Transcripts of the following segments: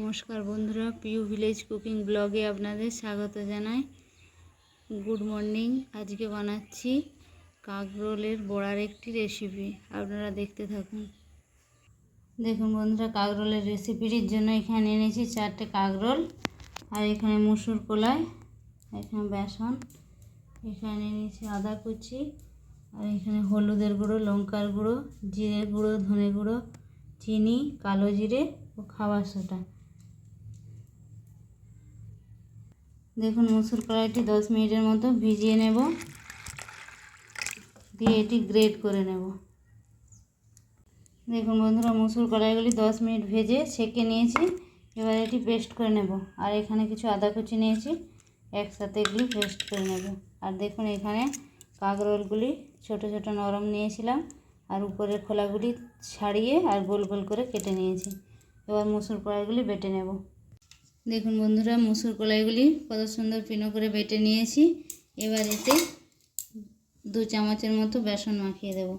নমস্কার বন্ধুরা, Piu village cooking ব্লগে আপনাদের স্বাগত জানাই। Good morning. আজকে বানাচ্ছি কাঁকরোলের বড়ার একটি রেসিপি, আপনারা দেখতে থাকুন। দেখুন বন্ধুরা, কাঁকরোলের রেসিপিটির জন্য এখানে এনেছি 4টে কাঁকরোল, আর এখানে মুসুর কলাই, এখানে বেসন, এখানে এনেছি আদা কুচি, আর এখানে হলুদের গুঁড়ো, লঙ্কার গুঁড়ো, জিরে গুঁড়ো, ধনে গুঁড়ো, চিনি, কালো জিরে ও খাবার সোডা। দেখুন মুসুর কলাইটি 10 মিনিটের মতো ভিজিয়ে নেব, দিয়ে এটি গ্রেট করে নেব। দেখুন বন্ধুরা, মুসুর কলাইগুলি 10 মিনিট ভেজে ছেঁকে নিয়েছি। এবার এটি পেস্ট করে নেব। আর এখানে কিছু আদা কুচি নিয়েছি, একসাথে এগুলি পেস্ট করে নেব। আর দেখুন এখানে কাঁকরোলগুলি ছোট ছোট নরম নিয়েছিলাম, আর উপরের খোলাগুলি ছাড়িয়ে আর গোল গোল করে কেটে নিয়েছি। এবার মুসুর কলাইগুলি বেটে নেব। দেখুন বন্ধুরা, মুসুর কলাইগুলি কত সুন্দর পিনো করে বেটে নিয়েছি। এবার এতে 2 চামচের মতো বেসন মাখিয়ে দেব।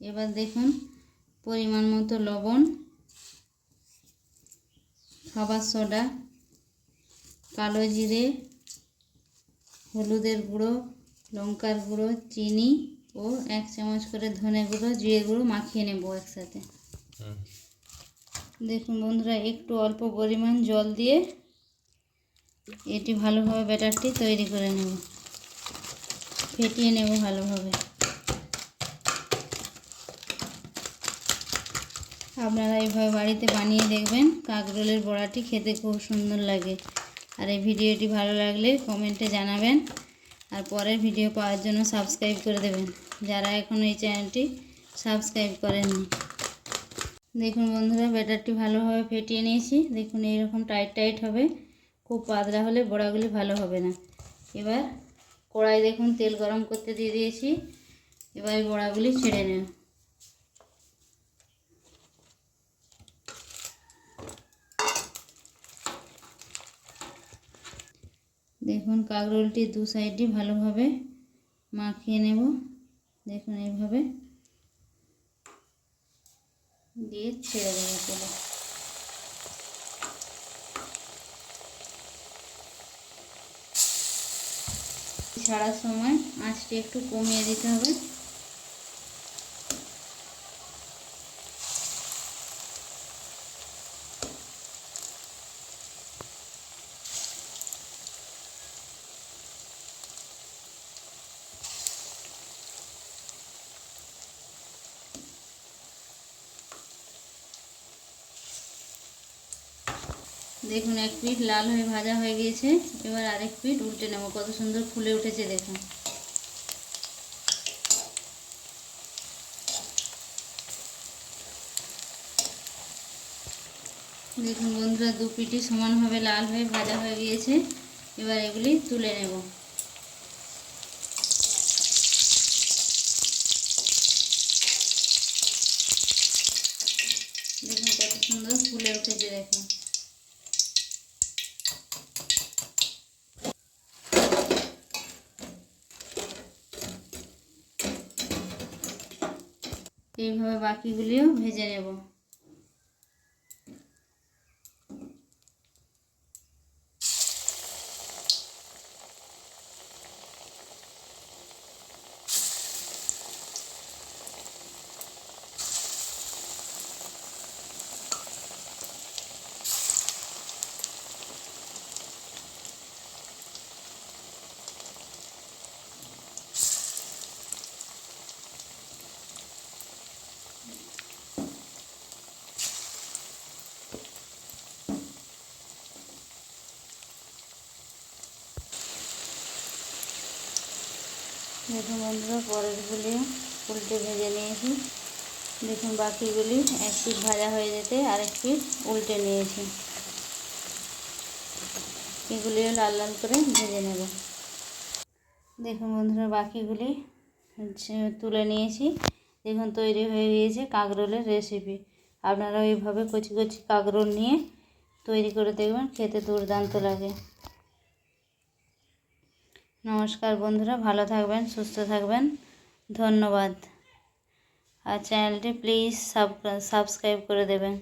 এবার দেখুন পরিমাণ মতো লবণ, খাবার সোডা, কালো জিরে, হলুদের গুঁড়ো, লঙ্কার গুঁড়ো, চিনি ও 1 চামচ করে ধনে গুঁড়ো, জিরে গুঁড়ো মাখিয়ে নেব একসাথে। দেখুন বন্ধুরা, একটু অল্প পরিমাণ জল দিয়ে এটি ভালোভাবে ব্যাটারটি তৈরি করে নেব, ফেটিয়ে নেব ভালোভাবে। আপনারা এইভাবে বাড়িতে বানিয়ে দেখবেন, কাঁকরোলের বড়াটি খেতে খুব সুন্দর লাগে। আর এই ভিডিওটি ভালো লাগলে কমেন্টে জানাবেন, আর পরের ভিডিও পাওয়ার জন্য সাবস্ক্রাইব করে দেবেন যারা এখনও এই চ্যানেলটি সাবস্ক্রাইব করেননি। দেখুন বন্ধুরা, ব্যাটারটি ভালোভাবে ফেটিয়ে নিয়েছি। দেখুন এইরকম টাইট টাইট হবে, খুব পাতলা হলে বড়াগুলি ভালো হবে না। এবার কড়াই দেখুন তেল গরম করতে দিয়ে দিয়েছি। এবার এই বড়াগুলি ছেড়ে নেব। দেখুন কাঁকরোলটি 2 সাইডই ভালোভাবে মাখিয়ে নেব। দেখুন এইভাবে দিয়ে ছেড়ে দেবো তেলে। ছাড়ার সময় আঁচটি একটু কমিয়ে দিতে হবে। দেখুন এক পিঠ লাল হয়ে ভাজা হয়ে গিয়েছে। এবার আরেক পিঠ উল্টে নেব। কত সুন্দর ফুলে উঠেছে দেখুন। দেখুন বন্ধুরা, 2 পিঠই সমানভাবে লাল হয়ে ভাজা হয়ে গিয়েছে। এবার এগুলি তুলে নেব। দেখুন কত সুন্দর ফুলে উঠেছে দেখুন। এইভাবে বাকিগুলিও ভেজে নেব। দেখুন বন্ধুরা, পরেরগুলিও উল্টে ভেজে নিয়েছি। দেখুন বাকিগুলি এক পিঠ ভাজা হয়ে যেতে আরেক পিঠ উল্টে নিয়েছি। এগুলিও লাল লাল করে ভেজে নেব। দেখুন বন্ধুরা, বাকিগুলি তুলে নিয়েছি। দেখুন তৈরি হয়ে গিয়েছে কাঁকরোলের রেসিপি। আপনারা ওইভাবে কচি কচি কাঁকরোল নিয়ে তৈরি করে দেখবেন, খেতে দুর্দান্ত লাগে। নমস্কার বন্ধুরা, ভালো থাকবেন, সুস্থ থাকবেন, ধন্যবাদ। আর চ্যানেলটি প্লিজ সাবস্ক্রাইব করে দেবেন।